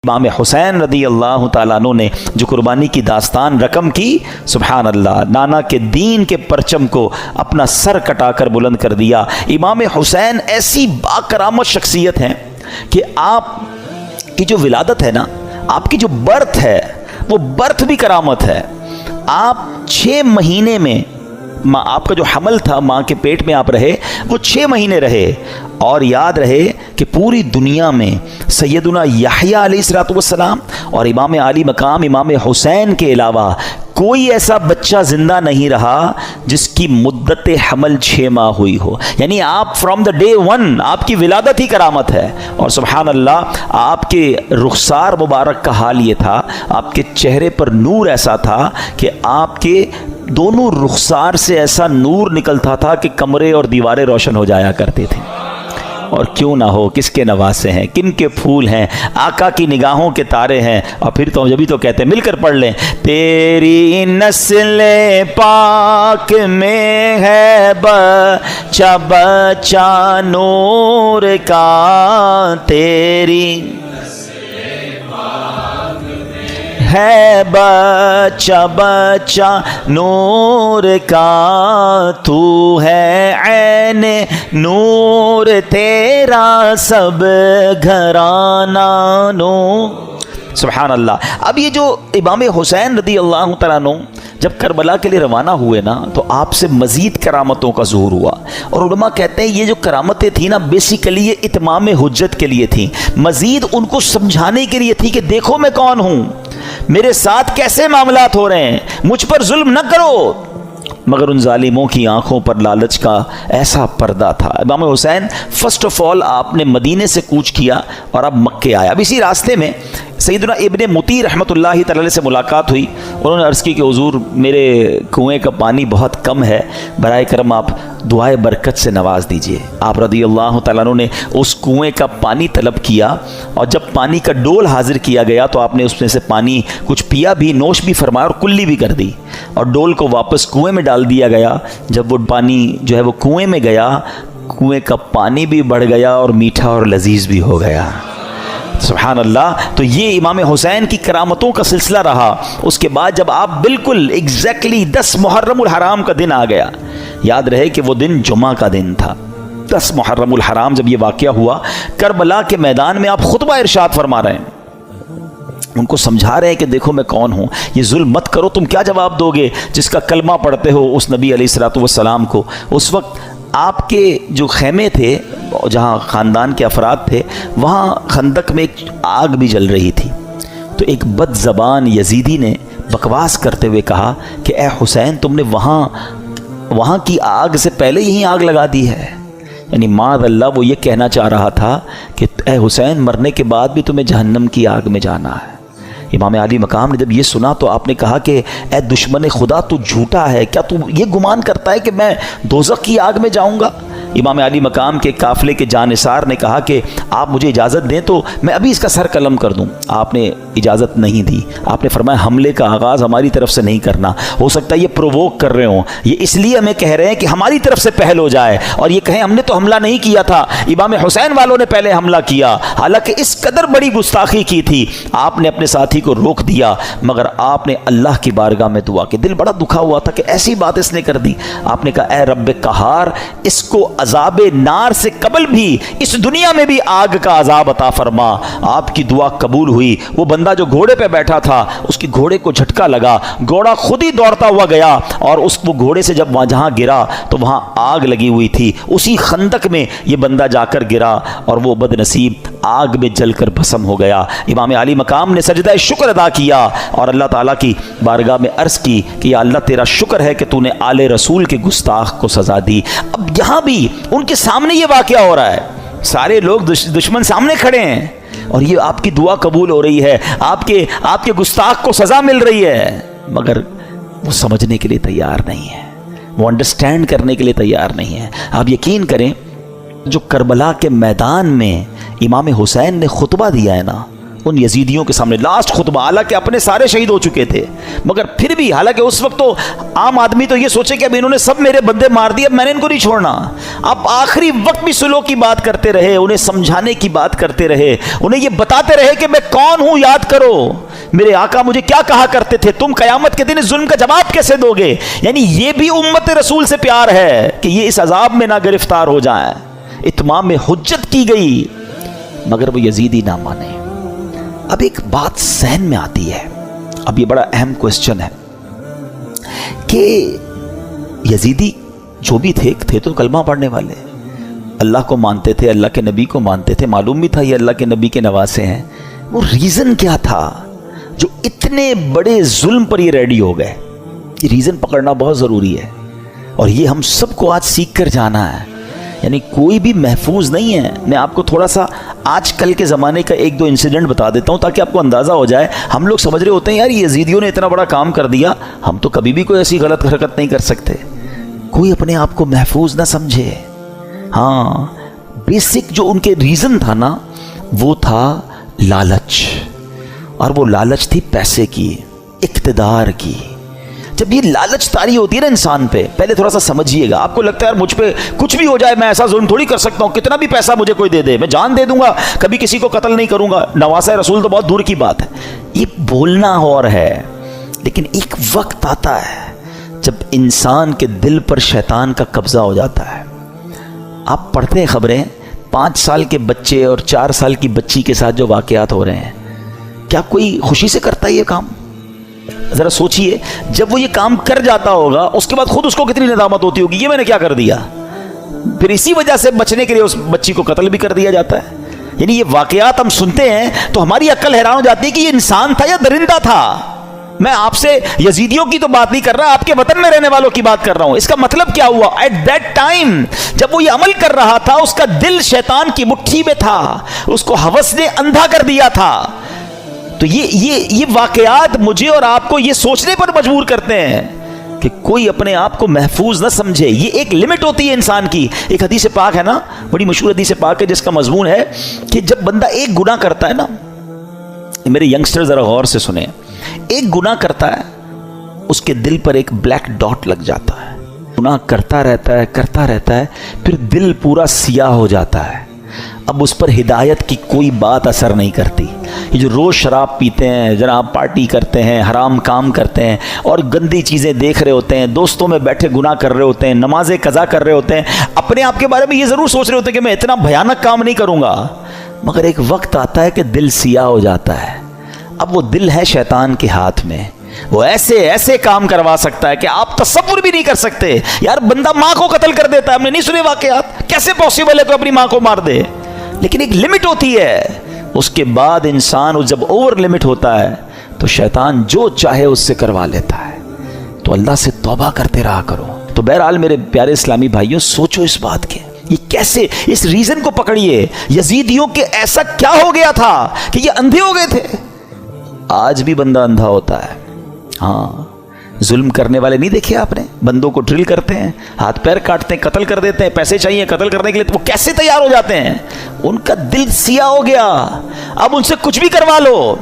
امام حسین رضی اللہ تعالیٰ عنہ نے جو قربانی کی داستان رقم کی، سبحان اللہ، نانا کے دین کے پرچم کو اپنا سر کٹا کر بلند کر دیا۔ امام حسین ایسی باکرامت شخصیت ہیں کہ آپ کی جو ولادت ہے نا، آپ کی جو برتھ ہے، وہ برتھ بھی کرامت ہے۔ آپ 6 مہینے میں آپ کا جو حمل تھا، ماں کے پیٹ میں آپ رہے، وہ 6 مہینے رہے، اور یاد رہے کہ پوری دنیا میں سیدنا یحییٰ علیہ الصلوۃ والسلام اور امام عالی مقام امام حسین کے علاوہ کوئی ایسا بچہ زندہ نہیں رہا جس کی مدت حمل 6 ماہ ہوئی ہو۔ یعنی آپ فرام دا ڈے 1 آپ کی ولادت ہی کرامت ہے۔ اور سبحان اللہ، آپ کے رخسار مبارک کا حال یہ تھا، آپ کے چہرے پر نور ایسا تھا کہ آپ کے دونوں رخسار سے ایسا نور نکلتا تھا کہ کمرے اور دیواریں روشن ہو جایا کرتے تھے۔ اور کیوں نہ ہو، کس کے نواسے ہیں، کن کے پھول ہیں، آقا کی نگاہوں کے تارے ہیں۔ اور پھر تو جبھی تو کہتے ہیں، مل کر پڑھ لیں، تیری نسل پاک میں ہے بچہ بچہ نور کا، تیری ہے بچہ بچہ نور کا، تو ہے عین نور تیرا سب گھرانہ نور۔ سبحان اللہ۔ اب یہ جو امام حسین رضی اللہ تعالیٰ عنہ جب کربلا کے لیے روانہ ہوئے نا، تو آپ سے مزید کرامتوں کا ظہور ہوا، اور علماء کہتے ہیں یہ جو کرامتیں تھیں نا، بیسیکلی یہ اتمام حجت کے لیے تھیں، مزید ان کو سمجھانے کے لیے تھی کہ دیکھو میں کون ہوں، میرے ساتھ کیسے معاملات ہو رہے ہیں، مجھ پر ظلم نہ کرو۔ مگر ان ظالموں کی آنکھوں پر لالچ کا ایسا پردہ تھا۔ امام حسین فرسٹ آف آل آپ نے مدینے سے کوچ کیا اور اب مکے آیا۔ اب اسی راستے میں سیدنا ابن مطیع رحمۃ اللہ تعالی سے ملاقات ہوئی۔ انہوں نے عرض کی کہ حضور میرے کنویں کا پانی بہت کم ہے، برائے کرم آپ دعائے برکت سے نواز دیجئے۔ آپ رضی اللہ تعالیٰ عنہ نے اس کنویں کا پانی طلب کیا، اور جب پانی کا ڈول حاضر کیا گیا تو آپ نے اس میں سے پانی کچھ پیا بھی، نوش بھی فرمایا اور کلی بھی کر دی، اور ڈول کو واپس کنویں میں ڈال دیا گیا۔ جب وہ پانی جو ہے وہ کنویں میں گیا، کنویں کا پانی بھی بڑھ گیا اور میٹھا اور لذیذ بھی ہو گیا۔ سبحان اللہ۔ تو یہ امام حسین کی کرامتوں کا سلسلہ رہا۔ اس کے بعد جب آپ بالکل ایگزیکٹلی 10 محرم الحرام کا دن آ گیا، یاد رہے کہ وہ دن جمعہ کا دن تھا، 10 محرم الحرام جب یہ واقعہ ہوا، کربلا کے میدان میں آپ خطبہ ارشاد فرما رہے ہیں، ان کو سمجھا رہے ہیں کہ دیکھو میں کون ہوں، یہ ظلم مت کرو۔ تم کیا جواب دو گے جس کا کلمہ پڑھتے ہو اس نبی علیہ الصلوۃ والسلام کو؟ اس وقت آپ کے جو خیمے تھے، جہاں خاندان کے افراد تھے، وہاں خندق میں ایک آگ بھی جل رہی تھی۔ تو ایک بد زبان یزیدی نے بکواس کرتے ہوئے کہا کہ اے حسین، تم نے وہاں کی آگ سے پہلے یہیں آگ لگا دی ہے۔ یعنی معاذ اللہ وہ یہ کہنا چاہ رہا تھا کہ اے حسین، مرنے کے بعد بھی تمہیں جہنم کی آگ میں جانا ہے۔ امام علی مقام نے جب یہ سنا تو آپ نے کہا کہ اے دشمن خدا، تو جھوٹا ہے، کیا تو یہ گمان کرتا ہے کہ میں دوزخ کی آگ میں جاؤں گا؟ امام علی مقام کے قافلے کے جانثار نے کہا کہ آپ مجھے اجازت دیں تو میں ابھی اس کا سر قلم کر دوں۔ آپ نے اجازت نہیں دی۔ آپ نے فرمایا حملے کا آغاز ہماری طرف سے نہیں کرنا، ہو سکتا ہے یہ پرووک کر رہے ہوں، یہ اس لیے ہمیں کہہ رہے ہیں کہ ہماری طرف سے پہل ہو جائے، اور یہ کہیں ہم نے تو حملہ نہیں کیا تھا، امام حسین والوں نے پہلے حملہ کیا۔ حالانکہ اس قدر بڑی گستاخی کی تھی، آپ نے اپنے ساتھی کو روک دیا، مگر آپ نے اللہ کی بارگاہ میں دعا کی۔ دل بڑا دکھا ہوا تھا کہ ایسی بات اس نے کر دی۔ آپ نے کہا اے رب قہار، اس کو عذاب نار سے قبل بھی اس دنیا میں بھی آگ کا عذاب عطا فرما۔ آپ کی دعا قبول ہوئی۔ وہ بندہ جو گھوڑے پہ بیٹھا تھا، اس کی گھوڑے کو جھٹکا لگا، گھوڑا خود ہی دوڑتا ہوا گیا، اور وہ گھوڑے سے جب جہاں گرا تو وہاں آگ لگی ہوئی تھی۔ اسی خندق میں یہ بندہ جا کر گرا، اور وہ بد نصیب آگ میں جل کر بھسم ہو گیا۔ امام علی مقام نے سجدہ شکر ادا کیا اور اللہ تعالیٰ کی بارگاہ میں عرض کی کہ یا اللہ، تیرا شکر ہے کہ تو نے آل رسول کے گستاخ کو سزا دی۔ اب یہاں بھی ان کے سامنے یہ واقعہ ہو رہا ہے، سارے لوگ دشمن سامنے کھڑے ہیں، اور یہ آپ کی دعا قبول ہو رہی ہے، آپ کے گستاخ کو سزا مل رہی ہے، مگر وہ سمجھنے کے لیے تیار نہیں ہے، وہ انڈرسٹینڈ کرنے کے لیے تیار نہیں ہے۔ آپ یقین کریں، جو کربلا کے میدان میں امام حسین نے خطبہ دیا ہے نا، ان یزیدیوں کے سامنے لاسٹ خطبہ، حالانکہ اپنے سارے شہید ہو چکے تھے، مگر پھر بھی، حالانکہ اس وقت تو عام آدمی تو یہ سوچے کہ اب انہوں نے سب میرے بندے مار دیے، اب میں نے ان کو نہیں چھوڑنا، اب آخری وقت بھی صلح کی بات کرتے رہے، انہیں سمجھانے کی بات کرتے رہے، انہیں یہ بتاتے رہے کہ میں کون ہوں، یاد کرو میرے آقا مجھے کیا کہا کرتے تھے، تم قیامت کے دن اس ظلم کا جواب کیسے دو گے. یعنی یہ بھی امت رسول سے پیار ہے کہ یہ اس عذاب میں نہ گرفتار ہو جائیں. اتمام حجت کی گئی مگر وہ یزیدی نہ مانے. اب ایک بات ذہن میں آتی ہے، اب یہ بڑا اہم کوسچن ہے کہ یزیدی جو بھی تھے تو کلمہ پڑھنے والے، اللہ کو مانتے تھے، اللہ کے نبی کو مانتے تھے، معلوم بھی تھا یہ اللہ کے نبی کے نواسے ہیں. وہ ریزن کیا تھا جو اتنے بڑے ظلم پر یہ ریڈی ہو گئے؟ یہ ریزن پکڑنا بہت ضروری ہے، اور یہ ہم سب کو آج سیکھ کر جانا ہے. یعنی کوئی بھی محفوظ نہیں ہے. میں آپ کو تھوڑا سا آج کل کے زمانے کا ایک دو انسیڈنٹ بتا دیتا ہوں تاکہ آپ کو اندازہ ہو جائے. ہم لوگ سمجھ رہے ہوتے ہیں یار یزیدیوں نے اتنا بڑا کام کر دیا، ہم تو کبھی بھی کوئی ایسی غلط حرکت نہیں کر سکتے. کوئی اپنے آپ کو محفوظ نہ سمجھے. ہاں، بیسک جو ان کے ریزن تھا نا، وہ تھا لالچ، اور وہ لالچ تھی پیسے کی، اقتدار کی. جب یہ لالچ طاری ہوتی ہے نا انسان پہ، پہلے تھوڑا سا سمجھیے گا. آپ کو لگتا ہے یار مجھ پہ کچھ بھی ہو جائے میں ایسا ظلم تھوڑی کر سکتا ہوں، کتنا بھی پیسہ مجھے کوئی دے دے میں جان دے دوں گا، کبھی کسی کو قتل نہیں کروں گا، نواسہ رسول تو بہت دور کی بات ہے. یہ بولنا اور ہے، لیکن ایک وقت آتا ہے جب انسان کے دل پر شیطان کا قبضہ ہو جاتا ہے. آپ پڑھتے ہیں خبریں 5 سال کے بچے اور 4 سال کی بچی کے ساتھ جو واقعات ہو رہے ہیں، کیا کوئی خوشی سے کرتا ہے یہ کام؟ ذرا سوچئے، جب وہ یہ کام کر جاتا ہوگا اس کے بعد خود اس کو کتنی ندامت ہوتی ہوگی، یہ میں نے کیا کر دیا. پھر اسی وجہ سے بچنے کے لیے اس بچی کو قتل بھی کر دیا جاتا ہے. یعنی یہ واقعات ہم سنتے ہیں تو ہماری عقل حیران ہو جاتی ہے کہ یہ انسان تھا یا درندہ تھا. میں آپ سے یزیدیوں کی تو بات نہیں کر رہا، آپ کے وطن میں رہنے والوں کی بات کر رہا ہوں. اس کا مطلب کیا ہوا؟ ایٹ دیٹ ٹائم جب وہ یہ عمل کر رہا تھا اس کا دل شیطان کی مٹھی میں تھا، اس کو ہوس نے اندھا کر دیا تھا. تو یہ واقعات مجھے اور آپ کو یہ سوچنے پر مجبور کرتے ہیں کہ کوئی اپنے آپ کو محفوظ نہ سمجھے. یہ ایک لمٹ ہوتی ہے انسان کی. ایک حدیث پاک ہے نا، بڑی مشہور حدیث پاک ہے جس کا مضمون ہے کہ جب بندہ ایک گناہ کرتا ہے نا، میرے ینگسٹر ذرا غور سے سنیں، ایک گناہ کرتا ہے اس کے دل پر ایک بلیک ڈاٹ لگ جاتا ہے. گناہ کرتا رہتا ہے پھر دل پورا سیاہ ہو جاتا ہے. اب اس پر ہدایت کی کوئی بات اثر نہیں کرتی. یہ جو روز شراب پیتے ہیں، جناب پارٹی کرتے ہیں، حرام کام کرتے ہیں اور گندی چیزیں دیکھ رہے ہوتے ہیں، دوستوں میں بیٹھے گناہ کر رہے ہوتے ہیں، نمازیں قضا کر رہے ہوتے ہیں، اپنے آپ کے بارے میں یہ ضرور سوچ رہے ہوتے ہیں کہ میں اتنا بھیانک کام نہیں کروں گا، مگر ایک وقت آتا ہے کہ دل سیاہ ہو جاتا ہے. اب وہ دل ہے شیطان کے ہاتھ میں، وہ ایسے کام کروا سکتا ہے کہ آپ تصور بھی نہیں کر سکتے. یار بندہ ماں کو قتل کر دیتا ہے، ہم نے نہیں سنے واقعات، کیسے پاسبل ہے کوئی اپنی ماں کو مار دے؟ لیکن ایک لمٹ ہوتی ہے. اس کے بعد انسان جب اوور لمٹ ہوتا ہے تو شیطان جو چاہے اس سے کروا لیتا ہے. تو اللہ سے توبہ کرتے رہا کرو. تو بہرحال میرے پیارے اسلامی بھائیوں، سوچو اس بات کے، یہ کیسے، اس ریزن کو پکڑیے. یزیدیوں کے ایسا کیا ہو گیا تھا کہ یہ اندھے ہو گئے تھے؟ آج بھی بندہ اندھا ہوتا ہے. ہاں، ظلم کرنے والے نہیں دیکھے آپ نے؟ بندوں کو ڈرل کرتے ہیں، ہاتھ پیر کاٹتے ہیں، قتل کر دیتے ہیں، پیسے چاہیے قتل کرنے کے لیے، تو وہ کیسے تیار ہو جاتے ہیں؟ ان کا دل سیاہ ہو گیا. اب ان سے کچھ بھی کروا لو.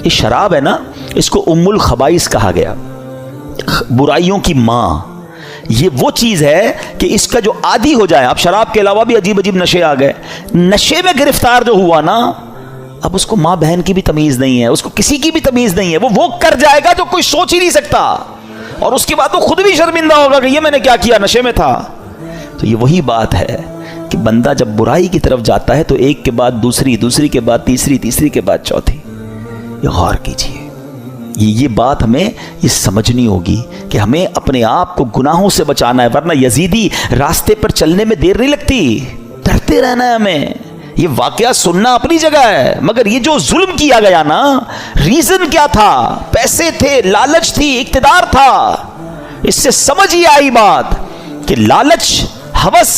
یہ شراب ہے نا، اس کو ام الخبائث کہا گیا، برائیوں کی ماں. یہ وہ چیز ہے کہ اس کا جو عادی ہو جائے، اب شراب کے علاوہ بھی عجیب نشے آ گئے، نشے میں گرفتار جو ہوا نا، اب اس کو ماں بہن کی بھی تمیز نہیں ہے، اس کو کسی کی بھی تمیز نہیں ہے. وہ کر جائے گا جو کوئی سوچ ہی نہیں سکتا، اور اس کے بعد وہ خود بھی شرمندہ ہوگا کہ یہ میں نے کیا کیا، نشے میں تھا. تو یہ وہی بات ہے کہ بندہ جب برائی کی طرف جاتا ہے تو ایک کے بعد دوسری، دوسری کے بعد تیسری، تیسری کے بعد چوتھی. یہ غور کیجیے، یہ بات ہمیں یہ سمجھنی ہوگی کہ ہمیں اپنے آپ کو گناہوں سے بچانا ہے، ورنہ یزیدی راستے پر چلنے میں دیر نہیں لگتی. ڈرتے رہنا ہے ہمیں. یہ واقعہ سننا اپنی جگہ ہے، مگر یہ جو ظلم کیا گیا نا، ریزن کیا تھا؟ پیسے تھے، لالچ تھی، اقتدار تھا. اس سے سمجھ ہی آئی بات کہ لالچ، ہوس،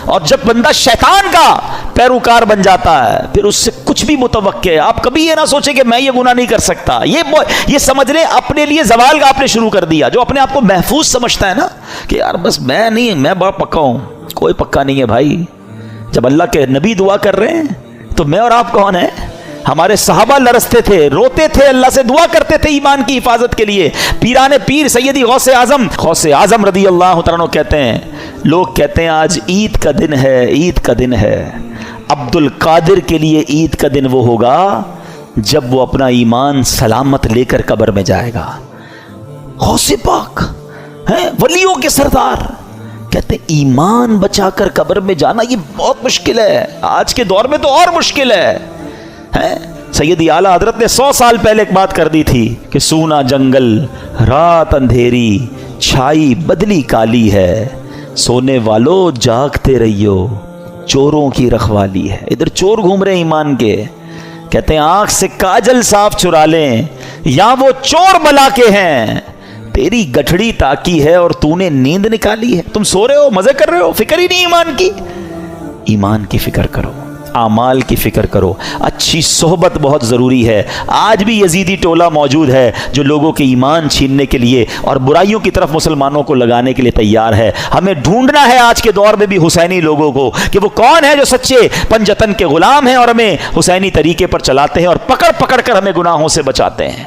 اور جب بندہ شیطان کا پیروکار بن جاتا ہے پھر اس سے کچھ بھی متوقع ہے. آپ کبھی یہ نہ سوچیں کہ میں یہ گناہ نہیں کر سکتا. یہ سمجھ لیں اپنے لیے زوال کا آپ نے شروع کر دیا. جو اپنے آپ کو محفوظ سمجھتا ہے نا کہ یار بس میں نہیں، میں بڑا پکا ہوں، کوئی پکا نہیں ہے بھائی. جب اللہ کے نبی دعا کر رہے ہیں تو میں اور آپ کون ہیں؟ ہمارے صحابہ لرزتے تھے، روتے تھے، اللہ سے دعا کرتے تھے ایمان کی حفاظت کے لیے. پیران پیر سیدی غوث اعظم رضی اللہ تعالیٰ عنہ کہتے ہیں، لوگ کہتے ہیں آج عید کا دن ہے، عید کا دن ہے. عبد القادر کے لیے عید کا دن وہ ہوگا جب وہ اپنا ایمان سلامت لے کر قبر میں جائے گا. غوث پاک ہیں، ولیوں کے سردار، کہتے ہیں ایمان بچا کر قبر میں جانا یہ بہت مشکل ہے، آج کے دور میں تو اور مشکل ہے. سیدی اعلیٰ حضرت نے 100 سال پہلے ایک بات کر دی تھی کہ سونا جنگل، رات اندھیری، چھائی بدلی کالی ہے، سونے والو جاگتے رہیو، چوروں کی رکھوالی ہے. ادھر چور گھوم رہے ایمان کے. کہتے ہیں آنکھ سے کاجل صاف چرا لیں، یا وہ چور بلا کے ہیں، تیری گٹھڑی تاکی ہے اور تو نے نیند نکالی ہے. تم سو رہے ہو، مزے کر رہے ہو، فکر ہی نہیں ایمان کی. ایمان کی فکر کرو، اعمال کی فکر کرو. اچھی صحبت بہت ضروری ہے. آج بھی یزیدی ٹولہ موجود ہے جو لوگوں کے ایمان چھیننے کے لیے اور برائیوں کی طرف مسلمانوں کو لگانے کے لیے تیار ہے. ہمیں ڈھونڈنا ہے آج کے دور میں بھی حسینی لوگوں کو کہ وہ کون ہے جو سچے پنجتن کے غلام ہیں اور ہمیں حسینی طریقے پر چلاتے ہیں اور پکڑ پکڑ کر ہمیں گناہوں سے بچاتے ہیں.